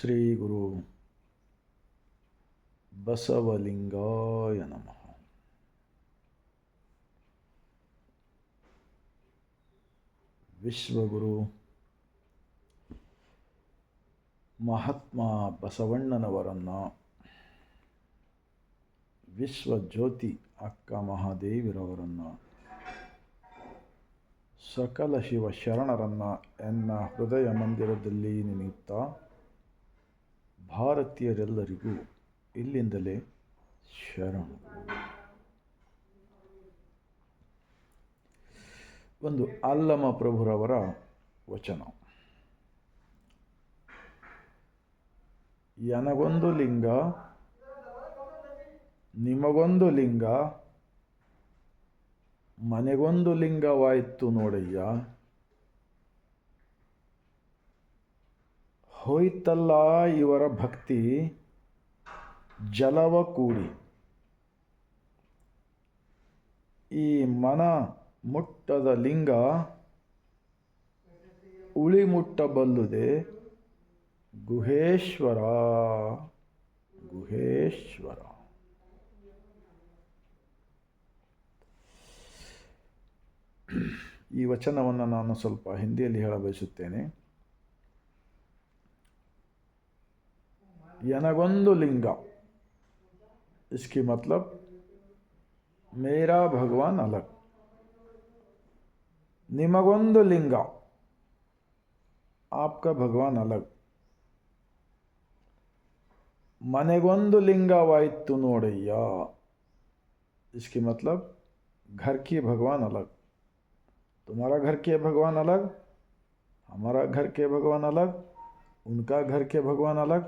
ಶ್ರೀ ಗುರು ಬಸವಲಿಂಗಾಯ ನಮಃ. ವಿಶ್ವಗುರು ಮಹಾತ್ಮ ಬಸವಣ್ಣನವರನ್ನು, ವಿಶ್ವಜ್ಯೋತಿ ಅಕ್ಕ ಮಹಾದೇವಿರವರನ್ನು, ಸಕಲ ಶಿವ ಶರಣರನ್ನು ಎನ್ನ ಹೃದಯ ಮಂದಿರದಲ್ಲಿ ನೆನೆಯುತ್ತಾ ಭಾರತೀಯರೆಲ್ಲರಿಗೂ ಇಲ್ಲಿಂದಲೇ ಶರಣು. ಒಂದು ಅಲ್ಲಮ ಪ್ರಭುರವರ ವಚನ. ನನಗೊಂದು ಲಿಂಗ, ನಿಮಗೊಂದು ಲಿಂಗ, ಮನೆಗೊಂದು ಲಿಂಗವಾಯಿತು ನೋಡಯ್ಯ, ಹೋಯ್ತಲ್ಲ ಇವರ ಭಕ್ತಿ ಜಲವ ಕೂಡಿ. ಈ ಮನ ಮುಟ್ಟದ ಲಿಂಗ ಉಳಿ ಮುಟ್ಟಬಲ್ಲುದೆ ಗುಹೇಶ್ವರ ಗುಹೇಶ್ವರ. ಈ ವಚನವನ್ನು ನಾನು ಸ್ವಲ್ಪ ಹಿಂದಿಯಲ್ಲಿ ಹೇಳಬಯಸುತ್ತೇನೆ. ನನಗೊಂದು ಲಿಂಗ, इसकी मतलब मेरा भगवान अलग. निमगोंदु लिंग, आपका भगवान अलग. मनेगोंदु लिंगवायितु नोडಯ್ಯ, इसकी मतलब घर की भगवान अलग. तुम्हारा घर के भगवान अलग, हमारा घर के भगवान अलग, उनका घर के भगवान अलग.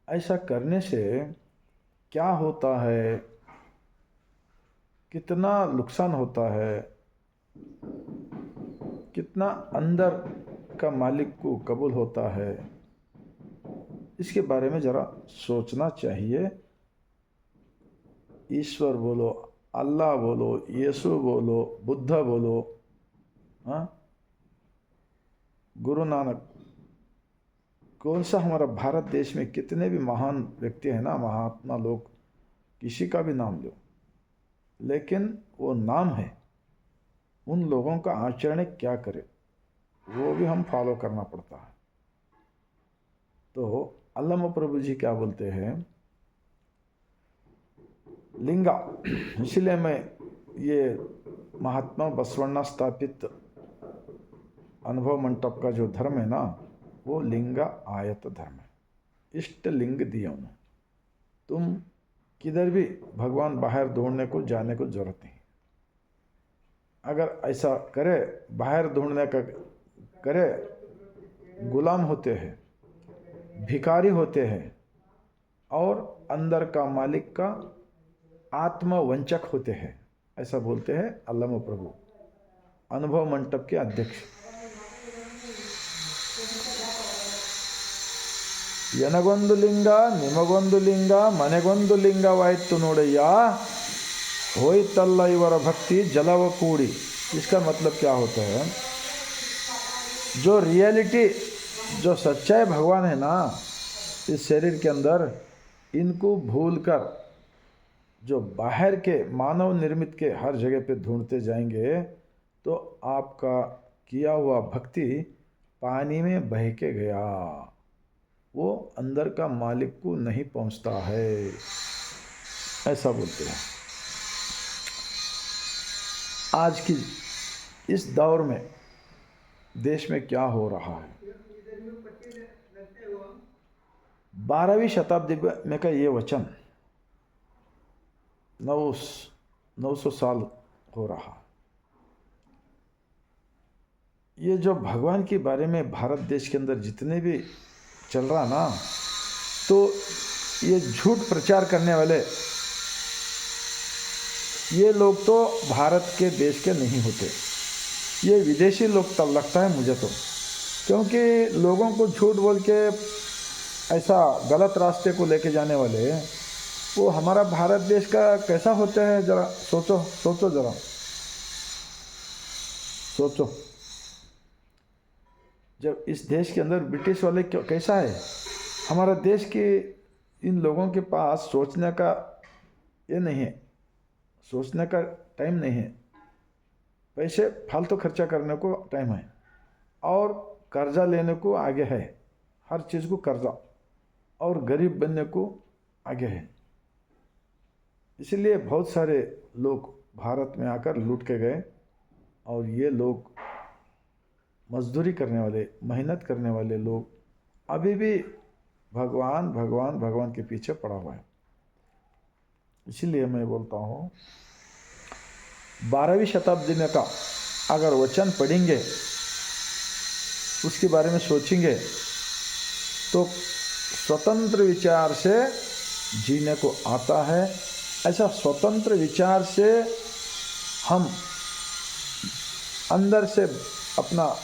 ऐसा करने से क्या होता है, कितना नुकसान होता है, कितना अंदर का मालिक को कबूल होता है, इसके बारे में ज़रा सोचना चाहिए. ईश्वर बोलो, अल्लाह बोलो, यीशु बोलो, बुद्ध बोलो, गुरु नानक, कौन सा हमारा भारत देश में कितने भी महान व्यक्ति हैं ना, महात्मा लोग, किसी का भी नाम लो, लेकिन वो नाम है, उन लोगों का आचरण क्या करे वो भी हम फॉलो करना पड़ता है. तो अल्लामा प्रभु जी क्या बोलते हैं, लिंगा. इसलिए मैं ये महात्मा बसवण्णा स्थापित अनुभव मंटप का जो धर्म है ना, वो लिंगा आयत धर्म है. इष्ट लिंग दिया उन्होंने. तुम किधर भी भगवान बाहर ढूंढने को जाने को जरूरत नहीं. अगर ऐसा करे, बाहर ढूंढने का करे, गुलाम होते हैं, भिखारी होते हैं, और अंदर का मालिक का आत्मवंचक होते हैं. ऐसा बोलते हैं अल्लामा प्रभु, अनुभव मंटप के अध्यक्ष. ನನಗೊಂದು ಲಿಂಗ, ನಿಮಗೊಂದು ಲಿಂಗ, ಮನೆಗೊಂದು ಲಿಂಗವಾಯಿತು ನೋಡಯ್ಯ, ಹೋಯ್ತಲ್ಲ ಇವರ ಭಕ್ತಿ जलव कूड़ी. इसका मतलब क्या होता है, जो रियलिटी, जो सच्चाई भगवान है ना इस शरीर के अंदर, इनको भूलकर जो बाहर के मानव निर्मित के हर जगह पे ढूंढते जाएंगे तो आपका किया हुआ भक्ति पानी में बह के गया, वो अंदर का मालिक को नहीं पहुंचता है. ऐसा बोलते हैं. आज की इस दौर में देश में क्या हो रहा है, 12वीं शताब्दी में का ये वचन 900 साल हो रहा. ये जो भगवान के बारे में भारत देश के अंदर जितने भी चल रहा ना, तो ये झूठ प्रचार करने वाले ये लोग तो भारत के देश के नहीं होते, ये विदेशी लोग तब लगता है मुझे तो, क्योंकि लोगों को झूठ बोल के ऐसा गलत रास्ते को लेके जाने वाले वो हमारा भारत देश का कैसा होता है, ज़रा सोचो सोचो, ज़रा सोचो. जब इस देश के अंदर ब्रिटिश वाले कैसा है, हमारा देश के इन लोगों के पास सोचने का ये नहीं है, सोचने का टाइम नहीं है, पैसे फालतू खर्चा करने को टाइम है, और कर्जा लेने को आगे है, हर चीज़ को कर्जा, और गरीब बनने को आगे है। इसलिए बहुत सारे लोग भारत में आकर लूट के गए, और ये लोग मजदूरी करने वाले, मेहनत करने वाले लोग अभी भी भगवान भगवान भगवान के पीछे पड़ा हुआ है। इसलिए मैं बोलता हूँ 12वीं शताब्दी में का अगर वचन पढ़ेंगे, उसके बारे में सोचेंगे, तो स्वतंत्र विचार से जीने को आता है। ऐसा स्वतंत्र विचार से हम अंदर से अपना,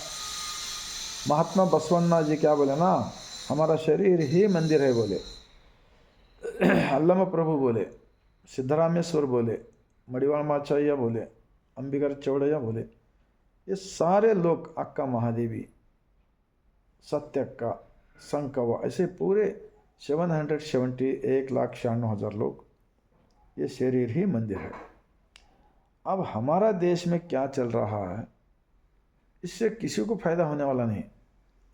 महात्मा बसवन्ना जी क्या बोले ना, हमारा शरीर ही मंदिर है बोले, अल्लामा प्रभु बोले, सिद्धरामेश्वर बोले, मड़ीवाल माचाइया बोले, अंबिकर चौड़ैया बोले, ये सारे लोग, अक्का महादेवी, सत्यक्का, संकवा, ऐसे पूरे 1,96,000 लोग, ये शरीर ही मंदिर है। अब हमारा देश में क्या चल रहा है, इससे किसी को फायदा होने वाला नहीं,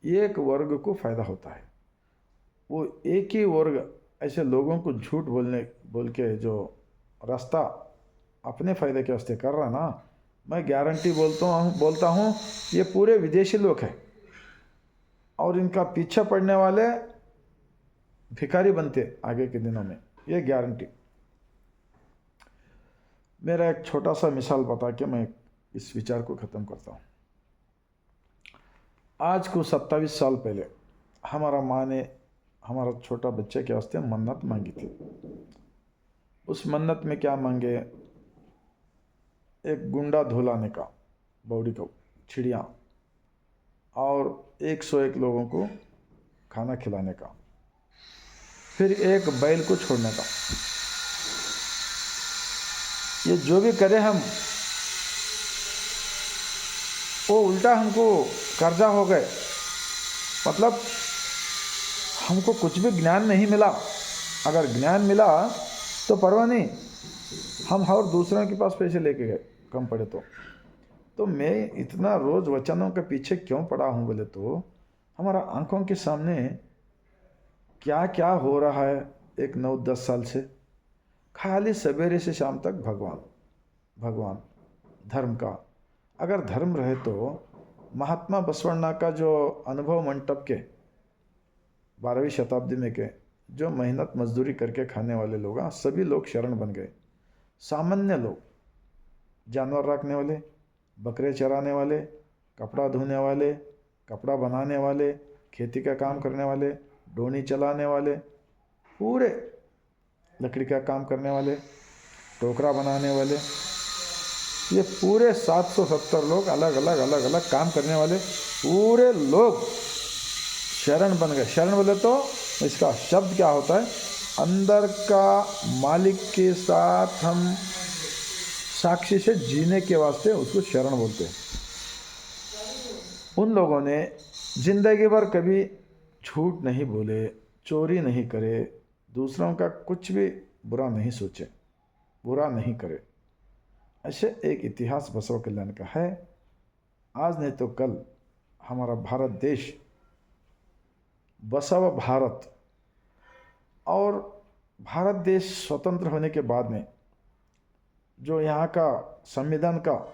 एक वर्ग को फायदा होता है। वो एक ही वर्ग ऐसे लोगों को झूठ बोल के जो रास्ता अपने फायदे के वास्ते कर रहा ना, मैं गारंटी बोलता हूँ ये पूरे विदेशी लोग हैं, और इनका पीछे पड़ने वाले भिखारी बनते आगे के दिनों में, ये गारंटी। मेरा एक छोटा सा मिसाल बता के मैं इस विचार को ख़त्म करता हूँ। आज को 27 साल पहले हमारा माँ ने हमारा छोटा बच्चे के वास्ते मन्नत मांगी थी। उस मन्नत में क्या मांगे, एक गुंडा धुलाने का, बौड़ी को, चिड़िया, और 101 लोगों को खाना खिलाने का, फिर एक बैल को छोड़ने का। ये जो भी करे हम, वो उल्टा हमको कर्जा हो गए, मतलब हमको कुछ भी ज्ञान नहीं मिला। अगर ज्ञान मिला तो परवाह नहीं, हम और दूसरों के पास पैसे लेके गए कम पड़े तो मैं इतना रोज़ वचनों के पीछे क्यों पड़ा हूँ बोले तो हमारा आंखों के सामने क्या क्या हो रहा है एक 9-10 साल से, खाली सवेरे से शाम तक भगवान भगवान। धर्म का अगर धर्म रहे तो महात्मा बसवण्णा का जो अनुभव मंटप के 12वीं शताब्दी में के जो मेहनत मजदूरी करके खाने वाले लोग, सभी लोग शरण बन गए। सामान्य लोग, जानवर रखने वाले, बकरे चराने वाले, कपड़ा धोने वाले, कपड़ा बनाने वाले, खेती का काम करने वाले, डोनी चलाने वाले, पूरे लकड़ी का काम करने वाले, टोकरा बनाने वाले, ये पूरे 770 लोग अलग अलग काम करने वाले पूरे लोग शरण बन गए। शरण बोले तो इसका शब्द क्या होता है, अंदर का मालिक के साथ हम साक्षी से जीने के वास्ते उसको शरण बोलते हैं। उन लोगों ने जिंदगी भर कभी झूठ नहीं बोले, चोरी नहीं करे, दूसरों का कुछ भी बुरा नहीं सोचे, बुरा नहीं करे। ऐसे एक इतिहास बसव कल्याण का है। आज नहीं तो कल हमारा भारत देश, बसव भारत, और भारत देश स्वतंत्र होने के बाद में जो यहाँ का संविधान का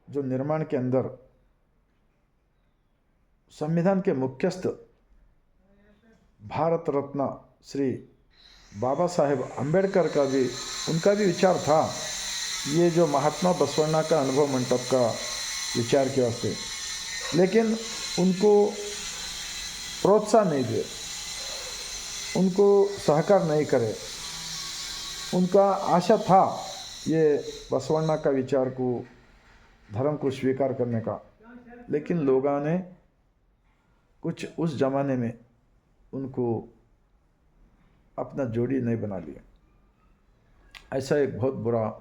जो निर्माण के अंदर संविधान के मुख्यस्थ भारत रत्न श्री बाबा साहेब अम्बेडकर का भी, उनका भी विचार था ये जो महात्मा बसवण्णा का अनुभव मंटप का विचार के वास्ते, लेकिन उनको प्रोत्साहन नहीं दिए, उनको सहकार नहीं करे। उनका आशा था ये बसवण्णा का विचार को, धर्म को स्वीकार करने का, लेकिन लोगों ने कुछ उस जमाने में उनको अपना जोड़ी नहीं बना लिया। ऐसा एक बहुत बुरा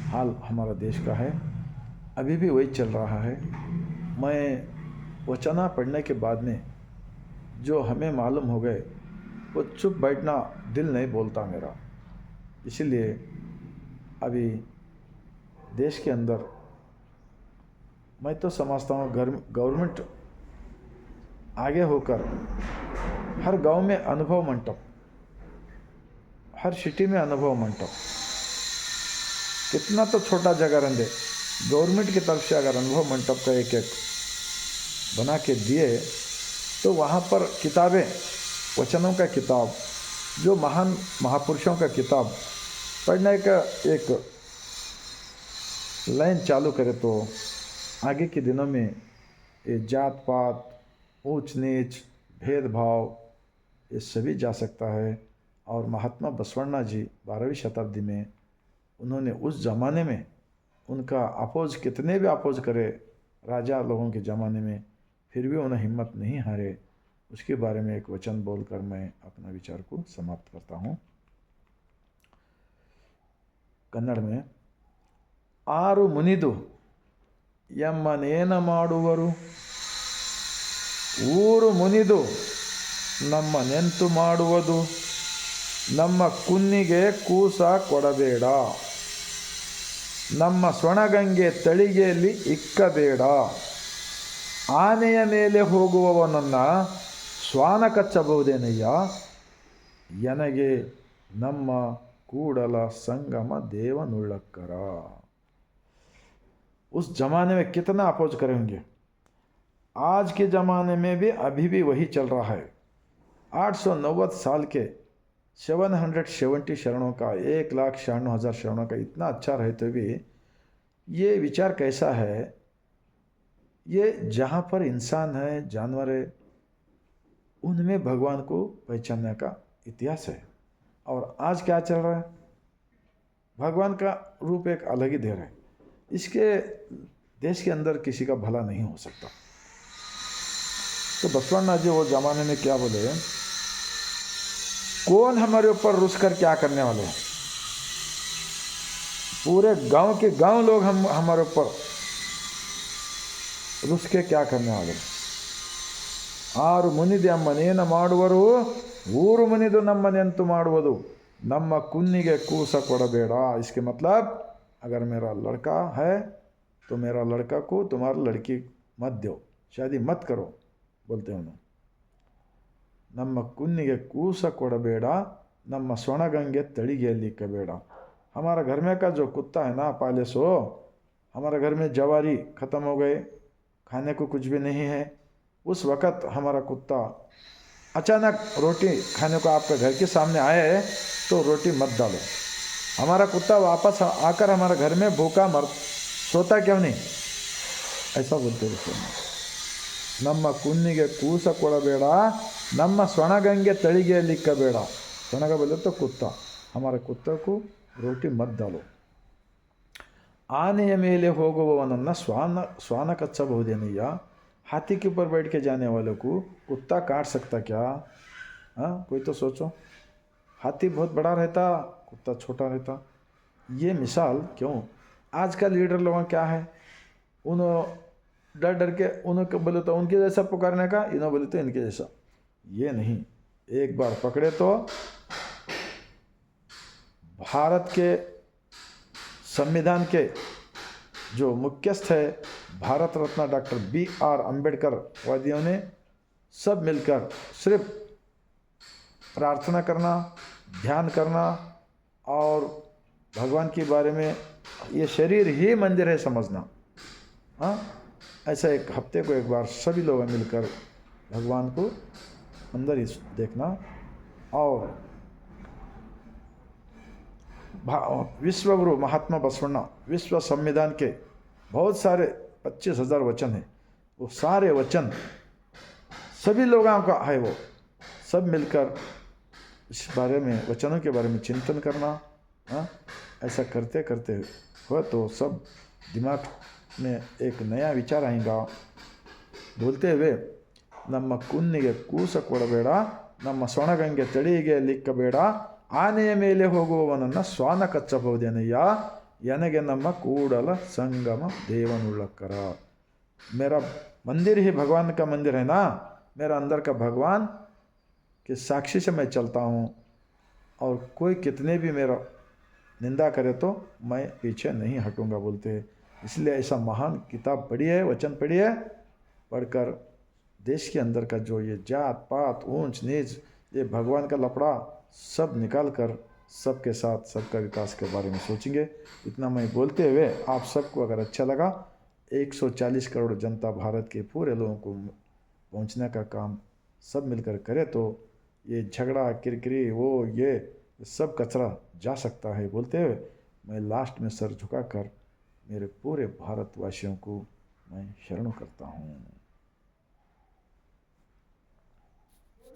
हाल हमारा देश का है, अभी भी वही चल रहा है। मैं वचना पढ़ने के बाद में जो हमें मालूम हो गए वो चुप बैठना दिल नहीं बोलता मेरा। इसीलिए अभी देश के अंदर मैं तो समझता हूँ गवर्नमेंट आगे होकर हर गांव में अनुभव मंडप, हर सिटी में अनुभव मंडप, कितना तो छोटा जगह रहने गवर्नमेंट की तरफ से अगर अनुभव मंडप का एक एक बना के दिए तो वहाँ पर किताबें, वचनों का किताब, जो महान महापुरुषों का किताब पढ़ने का एक लाइन चालू करे तो आगे के दिनों में ये जात पात, ऊंच नीच, भेदभाव ये सभी जा सकता है। और महात्मा बसवण्णा जी 12वीं शताब्दी में उन्होंने उस ज़माने में उनका अपोज कितने भी अपोज करे राजा लोगों के ज़माने में, फिर भी उन्हें हिम्मत नहीं हारे। उसके बारे में एक वचन बोलकर मैं अपना विचार को समाप्त करता हूँ कन्नड़ में। आरु मुनिदु ಎಮ್ಮನೇನ ಮಾಡುವರು, ಊರು ಮುನಿದು ನಮ್ಮ ನೆಂತು ಮಾಡುವುದು, ನಮ್ಮ ಕುನ್ನಿಗೆ ಕೂಸ ಕೊಡಬೇಡ, ನಮ್ಮ ಸೊಣಗಂಗೆ ತಳಿಗೆಯಲ್ಲಿ ಇಕ್ಕಬೇಡ, ಆನೆಯ ಮೇಲೆ ಹೋಗುವವನನ್ನು ಶ್ವಾನ ಕಚ್ಚಬಹುದೇನಯ್ಯ, ಎನಗೆ ನಮ್ಮ ಕೂಡಲ ಸಂಗಮ ದೇವನುಳ್ಳಕ್ಕರ। उस ज़माने में कितना अपोज करेंगे, आज के ज़माने में भी अभी भी वही चल रहा है। 890 साल के 770 शरणों का, 1,96,000 शरणों का इतना अच्छा रहते भी ये विचार कैसा है, ये जहाँ पर इंसान है, जानवर है, उनमें भगवान को पहचानने का इतिहास है। और आज क्या चल रहा है, भगवान का रूप एक अलग ही दे रहा है। इसके देश के अंदर किसी का भला नहीं हो सकता। तो बसवण्णा जी वो ज़माने में क्या बोले, कौन हमारे ऊपर रुस कर क्या करने वाले हैं, पूरे गांव के गांव लोग हमारे ऊपर रुस के क्या करने वाले हैं। आरु ಮುನಿದು ಎಮ್ಮನೇನ ಮಾಡುವರು, ಊರು ಮುನಿದು ನಮ್ಮನೆಂತು ಮಾಡುವುದು, ನಮ್ಮ ಕುನ್ನಿಗೆ ಕೂಸ ಕೊಡಬೇಡ। इसके मतलब अगर मेरा लड़का है तो मेरा लड़का को तुम्हारी लड़की मत दो, शादी मत करो बोलते हैं उन्होंने। ನಮ್ಮ ಕುನ್ನಿಗೆ ಕೂಸ ಕೊಡಬೇಡ, ನಮ್ಮ ಸೊಣಗಂಗೆ ತಳಿಗೆಯಲ್ಲಿ ಇಕ್ಕಬೇಡ। हमारा घर में का जो कुत्ता है ना पाले सो, हमारा घर में जवारी ख़त्म हो गए, खाने को कुछ भी नहीं है, उस वक़्त हमारा कुत्ता अचानक रोटी खाने को आपका घर के सामने आए तो रोटी मत डालो। हमारा कुत्ता वापस आकर हमारे घर में भूखा मर सोता क्यों नहीं, ऐसा बोलते हैं। ನಮ್ಮ ಕುನ್ನಿಗೆ ಕೂಸ ಕೊಡಬೇಡ, ನಮ್ಮ ಸೊಣಗಂಗೆ ತಳಿಗೆಯಲ್ಲಿ ಇಕ್ಕಬೇಡ। ಸೊಣಗ बोले तो कुत्ता, हमारे कुत्ता को रोटी मत डालो। ಆನೆಯ ಮೇಲೆ ಹೋಗುವವನನ್ನು ಶ್ವಾನ ಕಚ್ಚಬಹುದೇನಯ್ಯ, हाथी के ऊपर बैठ के जाने वालों को कुत्ता काट सकता क्या? हाँ, कोई तो सोचो। हाथी बहुत बड़ा रहता, कुत्ता छोटा रहता। ये मिसाल क्यों? आज का लीडर लोगों क्या है, उन्होंने डर डर के उन्होंने बोले तो उनके जैसा पुकारने का, इन्होंने बोले तो इनके जैसा। ये नहीं, एक बार पकड़े तो भारत के संविधान के जो मुख्यस्थ है भारत रत्न डॉक्टर B.R. अम्बेडकर वादियों ने सब मिलकर सिर्फ प्रार्थना करना, ध्यान करना और भगवान के बारे में ये शरीर ही मंदिर है समझना। हाँ, ऐसा एक हफ्ते को एक बार सभी लोग मिलकर भगवान को अंदर ही देखना। और विश्वगुरु महात्मा बसवण्णा विश्व संविधान के बहुत सारे 25,000 वचन हैं, वो सारे वचन सभी लोगों का है, वो सब मिलकर इस बारे में, वचनों के बारे में चिंतन करना। हाँ, ऐसा करते करते हो तो सब दिमाग में एक नया विचार आएगा। बोलते हुए ನಮ್ಮ ಕುನ್ನಿಗೆ ಕೂಸ ಕೊಡಬೇಡ, ನಮ್ಮ ಸೊಣಗಂಗೆ ತಳಿಗೆ ಲಿಕ್ಕಬೇಡ, ಆನೆಯ ಮೇಲೆ ಹೋಗುವವನನ್ನು ಶ್ವಾನ ಕಚ್ಚಬಹುದೇನಯ್ಯ, ಎನಗೆ ನಮ್ಮ ಕೂಡಲ ಸಂಗಮ ದೇವನುಳ್ಳಕ್ಕರ। मेरा मंदिर ही भगवान का मंदिर है ना, मेरा अंदर का भगवान के साक्षी से मैं चलता हूँ, और कोई कितने भी मेरा निंदा करे तो मैं पीछे नहीं हटूंगा बोलते हैं। इसलिए ऐसा महान किताब पढ़ी है, वचन पढ़ी है, पढ़कर देश के अंदर का जो ये जात पात ऊंच नीच ये भगवान का लफड़ा सब निकाल कर सबके साथ सबका विकास के बारे में सोचेंगे। इतना मैं बोलते हुए आप सबको अगर अच्छा लगा, 140 करोड़ जनता भारत के पूरे लोगों को पहुंचने का काम सब मिलकर करे तो ये झगड़ा किरकिरी वो ये सब कचरा जा सकता है बोलते हुए मैं लास्ट में सर झुकाकर मेरे पूरे भारतवासियों को मैं शरण करता हूँ।